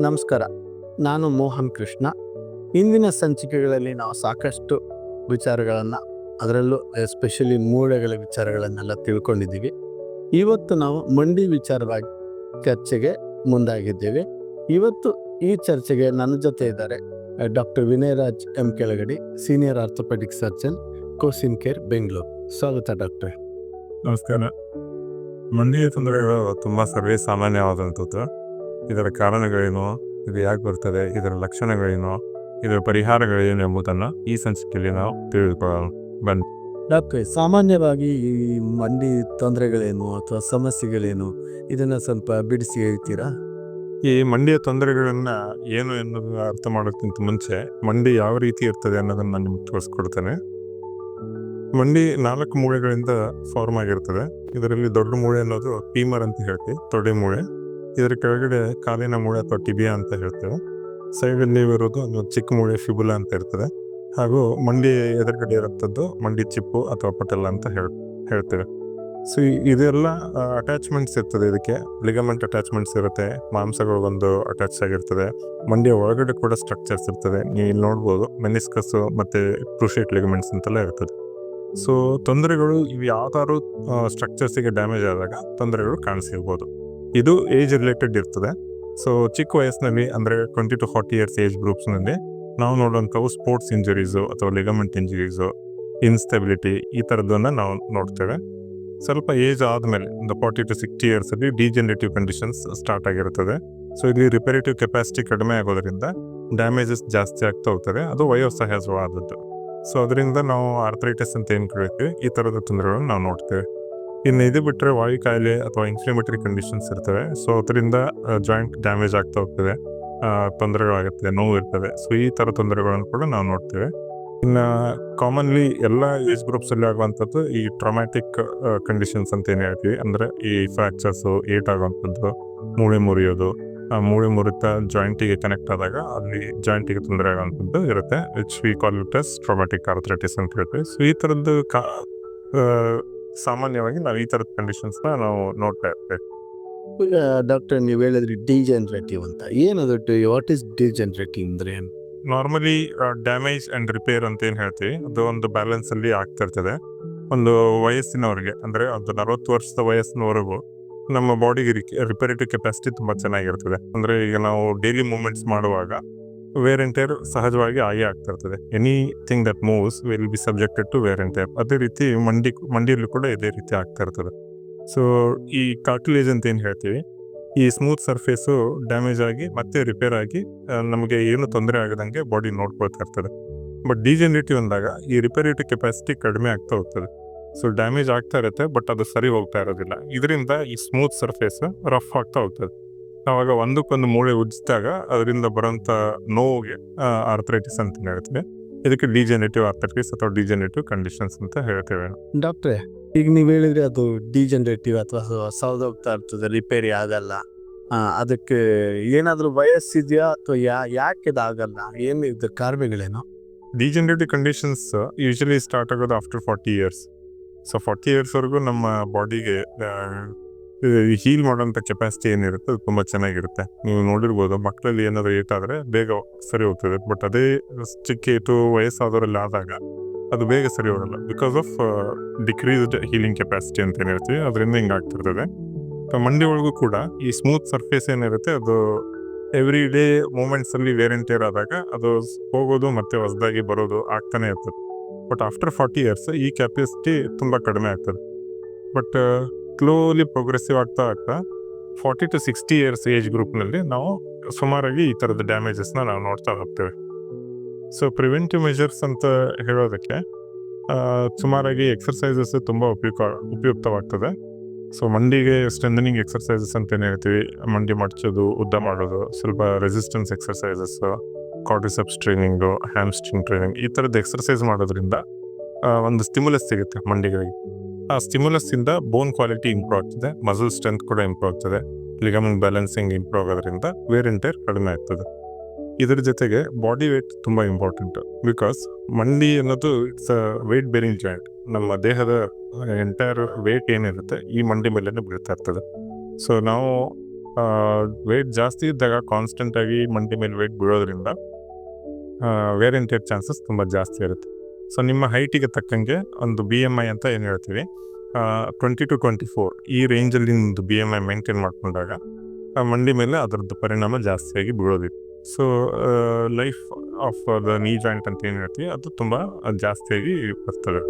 ನಮಸ್ಕಾರ. ನಾನು ಮೋಹನ್ ಕೃಷ್ಣ. ಇಂದಿನ ಸಂಚಿಕೆಗಳಲ್ಲಿ ನಾವು ಸಾಕಷ್ಟು ವಿಚಾರಗಳನ್ನು, ಅದರಲ್ಲೂ ಎಸ್ಪೆಷಲಿ ಮೂಳೆಗಳ ವಿಚಾರಗಳನ್ನೆಲ್ಲ ತಿಳ್ಕೊಂಡಿದ್ದೀವಿ. ಇವತ್ತು ನಾವು ಮಂಡಿ ವಿಚಾರವಾಗಿ ಚರ್ಚೆಗೆ ಮುಂದಾಗಿದ್ದೇವೆ. ಇವತ್ತು ಈ ಚರ್ಚೆಗೆ ನನ್ನ ಜೊತೆ ಇದ್ದಾರೆ ಡಾಕ್ಟರ್ ವಿನಯರಾಜ್ ಎಂ ಕೆಳಗಡಿ, ಸೀನಿಯರ್ ಆರ್ಥೋಪೆಡಿಕ್ ಸರ್ಜನ್, ಕೋಸಿನ್ ಕೇರ್, ಬೆಂಗಳೂರು. ಸ್ವಾಗತ ಡಾಕ್ಟರ್. ನಮಸ್ಕಾರ. ಮಂಡಿಯ ತೊಂದರೆಗಳು ತುಂಬ ಸರ್ವೇ ಸಾಮಾನ್ಯವಾದಂಥದ್ದು. ಇದರ ಕಾರಣಗಳೇನು, ಇದು ಯಾಕೆ ಬರ್ತದೆ, ಇದರ ಲಕ್ಷಣಗಳೇನು, ಇದರ ಪರಿಹಾರಗಳೇನು ಎಂಬುದನ್ನು ಈ ಸಂಚಿಕೆಯಲ್ಲಿ ನಾವು ತಿಳಿದುಕೊಳ್ಳೋಣ ಬನ್ನಿ. ಡಾಕ್ಟ್ರೆ, ಸಾಮಾನ್ಯವಾಗಿ ಈ ಮಂಡಿ ತೊಂದರೆಗಳೇನು ಅಥವಾ ಸಮಸ್ಯೆಗಳೇನು, ಇದನ್ನು ಸ್ವಲ್ಪ ಬಿಡಿಸಿ ಹೇಳ್ತೀರಾ? ಈ ಮಂಡಿಯ ತೊಂದರೆಗಳನ್ನು ಏನು ಎನ್ನುವುದು ಅರ್ಥ ಮಾಡೋಕ್ಕಿಂತ ಮುಂಚೆ ಮಂಡಿ ಯಾವ ರೀತಿ ಇರ್ತದೆ ಅನ್ನೋದನ್ನು ನಾನು ನಿಮ್ಗೆ ತೋರಿಸ್ಕೊಡ್ತೇನೆ. ಮಂಡಿ 4 ಮೂಳೆಗಳಿಂದ ಫಾರ್ಮ್ ಆಗಿರ್ತದೆ. ಇದರಲ್ಲಿ ದೊಡ್ಡ ಮೂಳೆ ಅನ್ನೋದು ಫೀಮರ್ ಅಂತ ಹೇಳ್ತೀವಿ, ತೊಡೆ ಮೂಳೆ. ಇದರ ಕೆಳಗಡೆ ಕಾಲಿನ ಮೂಳೆ ಅಥವಾ ಟಿಬಿಯಾ ಅಂತ ಹೇಳ್ತೇವೆ. ಸೈಡಲ್ಲಿ ಇರೋದು ಒಂದು ಚಿಕ್ಕ ಮೂಳೆ ಫಿಬುಲಾ ಅಂತ ಇರ್ತದೆ. ಹಾಗೂ ಮಂಡಿ ಎದುರುಗಡೆ ಇರುವಂಥದ್ದು ಮಂಡಿ ಚಿಪ್ಪು ಅಥವಾ ಪಟೆಲ್ಲ ಅಂತ ಹೇಳ್ತೇವೆ. ಸೊ ಇದೆಲ್ಲ ಅಟ್ಯಾಚ್ಮೆಂಟ್ಸ್ ಇರ್ತದೆ. ಇದಕ್ಕೆ ಲಿಗಮೆಂಟ್ ಅಟ್ಯಾಚ್ಮೆಂಟ್ಸ್ ಇರುತ್ತೆ, ಮಾಂಸಗಳು ಒಂದು ಅಟ್ಯಾಚ್ ಆಗಿರ್ತದೆ. ಮಂಡಿಯ ಒಳಗಡೆ ಕೂಡ ಸ್ಟ್ರಕ್ಚರ್ಸ್ ಇರ್ತದೆ. ನೀವು ಇಲ್ಲಿ ನೋಡ್ಬೋದು, ಮೆನಿಸ್ಕಸ್ ಮತ್ತು ಕ್ರೂಷಿಯೇಟ್ ಲಿಗಮೆಂಟ್ಸ್ ಅಂತೆಲ್ಲ ಇರ್ತದೆ. ಸೊ ತೊಂದರೆಗಳು ಇವು ಯಾವ್ದಾದ್ರು ಸ್ಟ್ರಕ್ಚರ್ಸಿಗೆ ಡ್ಯಾಮೇಜ್ ಆದಾಗ ತೊಂದರೆಗಳು ಕಾಣಿಸಿರ್ಬೋದು. ಇದು ಏಜ್ ರಿಲೇಟೆಡ್ ಇರ್ತದೆ. ಸೊ ಚಿಕ್ಕ ವಯಸ್ಸಿನಲ್ಲಿ ಅಂದರೆ 20 to 40 years ಏಜ್ ಗ್ರೂಪ್ಸ್ನಲ್ಲಿ ನಾವು ನೋಡುವಂಥವು ಸ್ಪೋರ್ಟ್ಸ್ ಇಂಜುರೀಸು ಅಥವಾ ಲಿಗಮೆಂಟ್ ಇಂಜುರೀಸು, ಇನ್ಸ್ಟೆಬಿಲಿಟಿ, ಈ ಥರದ್ದನ್ನು ನಾವು ನೋಡ್ತೇವೆ. ಸ್ವಲ್ಪ ಏಜ್ ಆದಮೇಲೆ ಒಂದು 40 to 60 years degenerative conditions start ಆಗಿರ್ತದೆ. ಸೊ ಇಲ್ಲಿ ರಿಪೇರೇಟಿವ್ ಕೆಪಾಸಿಟಿ ಕಡಿಮೆ ಆಗೋದ್ರಿಂದ ಡ್ಯಾಮೇಜಸ್ ಜಾಸ್ತಿ ಆಗ್ತಾ ಹೋಗ್ತದೆ. ಅದು ವಯೋಸಹಜವಾದದ್ದು. ಸೊ ಅದರಿಂದ ನಾವು ಆರ್ಥರೈಟಿಸ್ ಅಂತ ಏನು ಕರೀತೀವಿ, ಈ ಥರದ ತೊಂದರೆಗಳನ್ನು ನಾವು ನೋಡ್ತೇವೆ. ಇನ್ನು ಇದು ಬಿಟ್ಟರೆ ವಾಯು ಕಾಯಿಲೆ ಅಥವಾ ಇನ್ಫ್ಲಮೇಟರಿ ಕಂಡೀಷನ್ಸ್ ಇರ್ತವೆ. ಸೊ ಅದರಿಂದ ಜಾಯಿಂಟ್ ಡ್ಯಾಮೇಜ್ ಆಗ್ತಾ ಹೋಗ್ತದೆ, ತೊಂದರೆಗಳಾಗುತ್ತೆ, ನೋವು ಇರ್ತದೆ. ಸೊ ಈ ಥರ ತೊಂದರೆಗಳನ್ನು ಕೂಡ ನಾವು ನೋಡ್ತೇವೆ. ಇನ್ನು ಕಾಮನ್ಲಿ ಎಲ್ಲ ಏಜ್ ಗ್ರೂಪ್ಸಲ್ಲಿ ಆಗುವಂಥದ್ದು ಈ ಟ್ರಾಮ್ಯಾಟಿಕ್ ಕಂಡೀಷನ್ಸ್ ಅಂತ ಏನು ಹೇಳ್ತೀವಿ. ಅಂದರೆ ಈ ಫ್ರ್ಯಾಕ್ಚರ್ಸು, ಏಟ್ ಆಗುವಂಥದ್ದು, ಮೂಳೆ ಮುರಿಯೋದು, ಮೂಳೆ ಮುರಿತ ಜಾಯಿಂಟಿಗೆ ಕನೆಕ್ಟ್ ಆದಾಗ ಅಲ್ಲಿ ಜಾಯಿಂಟಿಗೆ ತೊಂದರೆ ಆಗುವಂಥದ್ದು ಇರುತ್ತೆ. Which we call it as traumatic arthritis ಅಂತ ಹೇಳ್ತೀವಿ. ಸೊ ಈ ಥರದ್ದು ಸಾಮಾನ್ಯವಾಗಿ ನಾವು ಈ ಥರದ ಕಂಡೀಷನ್ಸ್ನ ನಾವು ನೋಡ್ತಾ ಇರ್ತೇವೆ. ಈಗ ಡಾಕ್ಟರ್, ನೀವು ಹೇಳಿದ್ರಿ ಡಿಜೆನರೇಟಿವ್ ಅಂತ. ಏನದು, ವಾಟ್ ಈಸ್ ಡಿಜೆನರೇಟಿವ್ ಅಂದರೆ ಏನು? ನಾರ್ಮಲಿ ಡ್ಯಾಮೇಜ್ ಆ್ಯಂಡ್ ರಿಪೇರ್ ಅಂತ ಏನು ಹೇಳ್ತೀವಿ, ಅದು ಒಂದು ಬ್ಯಾಲೆನ್ಸಲ್ಲಿ ಆಗ್ತಾ ಇರ್ತದೆ. ಒಂದು ವಯಸ್ಸಿನವ್ರಿಗೆ ಅಂದರೆ ಒಂದು 40 ವರ್ಷದ ವಯಸ್ಸಿನವರೆಗೂ ನಮ್ಮ ಬಾಡಿಗೆ ರಿಪೇರೇಟಿವ್ ಕೆಪಾಸಿಟಿ ತುಂಬ ಚೆನ್ನಾಗಿರ್ತದೆ. ಅಂದರೆ ಈಗ ನಾವು ಡೈಲಿ ಮೂವ್ಮೆಂಟ್ಸ್ ಮಾಡುವಾಗ ವೇರ್ ಆ್ಯಂಡ್ ಟೇರ್ ಸಹಜವಾಗಿ ಆಗೇ ಆಗ್ತಾ ಇರ್ತದೆ. Anything that moves will be subjected to wear and tear. ಅದೇ ರೀತಿ ಮಂಡಿಯಲ್ಲೂ ಕೂಡ ಇದೇ ರೀತಿ ಆಗ್ತಾ ಇರ್ತದೆ. ಸೊ ಈ ಕಾರ್ಟಿಲೇಜ್ ಅಂತ ಏನು ಹೇಳ್ತೀವಿ, ಈ ಸ್ಮೂತ್ ಸರ್ಫೇಸು ಡ್ಯಾಮೇಜ್ ಆಗಿ ಮತ್ತೆ ರಿಪೇರ್ ಆಗಿ ನಮಗೆ ಏನು ತೊಂದರೆ ಆಗದಂಗೆ ಬಾಡಿ ನೋಡ್ಕೊಳ್ತಾ ಇರ್ತದೆ. ಬಟ್ ಡಿಜೆನರೇಟಿವ್ ಅಂದಾಗ ಈ ರಿಪೇರೇಟಿವ್ ಕೆಪಾಸಿಟಿ ಕಡಿಮೆ ಆಗ್ತಾ ಹೋಗ್ತದೆ. ಸೊ ಡ್ಯಾಮೇಜ್ ಆಗ್ತಾ ಇರುತ್ತೆ, ಬಟ್ ಅದು ಸರಿ ಹೋಗ್ತಾ ಇರೋದಿಲ್ಲ. ಇದರಿಂದ ಈ ಸ್ಮೂತ್ ಸರ್ಫೇಸ್ ರಫ್ ಆಗ್ತಾ ಹೋಗ್ತದೆ. ಆವಾಗ ಒಂದಕ್ಕೊಂದು ಮೂಳೆ ಉಜ್ಜಿದಾಗ ಅದರಿಂದ ಬರೋಂಥ ನೋವಿಗೆ ಆರ್ಥರೈಟಿಸ್ ಅಂತ ಹೇಳ್ತೀವಿ. ಇದಕ್ಕೆ ಡಿಜೆನರೇಟಿವ್ ಆರ್ಥರೈಟಿಸ್ ಅಥವಾ ಡಿಜೆನರೇಟಿವ್ ಕಂಡೀಷನ್ಸ್ ಅಂತ ಹೇಳ್ತೇವೆ. ಡಾಕ್ಟ್ರೆ, ಈಗ ನೀವು ಹೇಳಿದ್ರೆ ಅದು ಡಿಜೆನರೇಟಿವ್ ಅಥವಾ ಸೌದೋಗ್ತಾ ಇರ್ತದೆ, ರಿಪೇರಿ ಆಗಲ್ಲ. ಅದಕ್ಕೆ ಏನಾದರೂ ವಯಸ್ಸಿದೆಯಾ ಅಥವಾ ಯಾಕೆ ಇದಾಗಲ್ಲ, ಏನು ಇದ್ರ ಕಾರಣಗಳೇನು? ಡಿಜೆನರೇಟಿವ್ ಕಂಡೀಷನ್ಸ್ ಯೂಶಲಿ ಸ್ಟಾರ್ಟ್ ಆಗೋದು ಆಫ್ಟರ್ 40 years. ಸೊ 40 yearsವರೆಗೂ ನಮ್ಮ ಬಾಡಿಗೆ ಹೀಲ್ ಮಾಡೋಂಥ ಕೆಪಾಸಿಟಿ ಏನಿರುತ್ತೆ ಅದು ತುಂಬ ಚೆನ್ನಾಗಿರುತ್ತೆ. ನೀವು ನೋಡಿರ್ಬೋದು, ಮಕ್ಕಳಲ್ಲಿ ಏನಾದರೂ ಏಟಾದರೆ ಬೇಗ ಸರಿ ಹೋಗ್ತದೆ. ಬಟ್ ಅದೇ ಚಿಕ್ಕ ಏಟು ವಯಸ್ಸಾದವರಲ್ಲಿ ಆದಾಗ ಅದು ಬೇಗ ಸರಿ ಹೋಗಲ್ಲ, because of decreased healing capacity ಅಂತ ಏನು ಹೇಳ್ತೀವಿ, ಅದರಿಂದ ಹಿಂಗೆ ಆಗ್ತಿರ್ತದೆ. ಮಂಡಿ ಒಳಗೂ ಕೂಡ ಈ ಸ್ಮೂತ್ ಸರ್ಫೇಸ್ ಏನಿರುತ್ತೆ ಅದು ಎವ್ರಿ ಡೇ ಮೂಮೆಂಟ್ಸಲ್ಲಿ ವೇರ್ ಆ್ಯಂಡ್ ಟೇರ್ ಆದಾಗ ಅದು ಹೋಗೋದು ಮತ್ತು ಹೊಸದಾಗಿ ಬರೋದು ಆಗ್ತಾನೆ ಇರ್ತದೆ. ಬಟ್ ಆಫ್ಟರ್ 40 years ಈ ಕೆಪಾಸಿಟಿ ತುಂಬ ಕಡಿಮೆ ಆಗ್ತದೆ. ಬಟ್ ಸ್ಲೋಲಿ ಪ್ರೋಗ್ರೆಸಿವ್ ಆಗ್ತಾ 40 to 60 years ಏಜ್ ಗ್ರೂಪ್ನಲ್ಲಿ ನಾವು ಸುಮಾರಾಗಿ ಈ ಥರದ ಡ್ಯಾಮೇಜಸ್ನ ನಾವು ನೋಡ್ತಾ ಹೋಗ್ತೇವೆ. ಸೊ ಪ್ರಿವೆಂಟಿವ್ ಮೆಜರ್ಸ್ ಅಂತ ಹೇಳೋದಕ್ಕೆ ಸುಮಾರಾಗಿ ಎಕ್ಸರ್ಸೈಸಸ್ ತುಂಬ ಉಪಯುಕ್ತವಾಗ್ತದೆ. ಸೊ ಮಂಡಿಗೆ ಸ್ಟ್ರೆಂಥನಿಂಗ್ ಎಕ್ಸರ್ಸೈಸಸ್ ಅಂತ ಏನು ಹೇಳ್ತೀವಿ, ಮಂಡಿ ಮಡಚೋದು, ಉದ್ದ ಮಾಡೋದು, ಸ್ವಲ್ಪ resistance exercises, quadriceps training, hamstring training, ಈ ಥರದ್ದು ಎಕ್ಸರ್ಸೈಸ್ ಮಾಡೋದ್ರಿಂದ ಒಂದು ಸ್ಟಿಮ್ಯುಲಸ್ ಸಿಗುತ್ತೆ ಮಂಡಿಗಳಿಗೆ. ಆ ಸ್ಟಿಮ್ಯುಲಸ್ಸಿಂದ ಬೋನ್ ಕ್ವಾಲಿಟಿ ಇಂಪ್ರೂವ್ ಆಗ್ತದೆ, ಮಸಲ್ ಸ್ಟ್ರೆಂತ್ ಕೂಡ ಇಂಪ್ರೂವ್ ಆಗ್ತದೆ, ಲಿಗಮೆಂಟ್ ಬ್ಯಾಲೆನ್ಸಿಂಗ್ ಇಂಪ್ರೂವ್ ಆಗೋದ್ರಿಂದ ವೇರ್ ಆ್ಯಂಡ್ ಟೇರ್ ಕಡಿಮೆ ಆಗ್ತದೆ. ಇದ್ರ ಜೊತೆಗೆ ಬಾಡಿ ವೇಟ್ ತುಂಬ ಇಂಪಾರ್ಟೆಂಟ್. ಬಿಕಾಸ್ ಮಂಡಿ ಅನ್ನೋದು it's a weight bearing joint. ನಮ್ಮ ದೇಹದ ಎಂಟೈರ್ ವೇಟ್ ಏನಿರುತ್ತೆ ಈ ಮಂಡಿ ಮೇಲೇ ಬೀಳ್ತಾ ಇರ್ತದೆ. ಸೊ ನಾವು ವೆಯ್ಟ್ ಜಾಸ್ತಿ ಇದ್ದಾಗ ಕಾನ್ಸ್ಟೆಂಟಾಗಿ ಮಂಡಿ ಮೇಲೆ ವೆಯ್ಟ್ ಬೀಳೋದ್ರಿಂದ ವೇರ್ ಆ್ಯಂಡ್ ಟೇರ್ ಚಾನ್ಸಸ್ ತುಂಬ ಜಾಸ್ತಿ ಇರುತ್ತೆ. ಸೊ ನಿಮ್ಮ ಹೈಟಿಗೆ ತಕ್ಕಂಗೆ ಒಂದು BMI ಅಂತ ಏನು ಹೇಳ್ತೀವಿ 20 to 24 ಈ ರೇಂಜಲ್ಲಿ ನಿಮ್ಮದು BMI ಮೇಂಟೈನ್ ಮಾಡಿಕೊಂಡಾಗ ಮಂಡಿ ಮೇಲೆ ಅದರದ್ದು ಪರಿಣಾಮ ಜಾಸ್ತಿಯಾಗಿ ಬೀಳೋದಿಲ್ಲ. So life of the knee joint ಅಂತ ಏನು ಹೇಳ್ತೀವಿ ಅದು ತುಂಬ ಜಾಸ್ತಿಯಾಗಿ ಬರ್ತದೆ.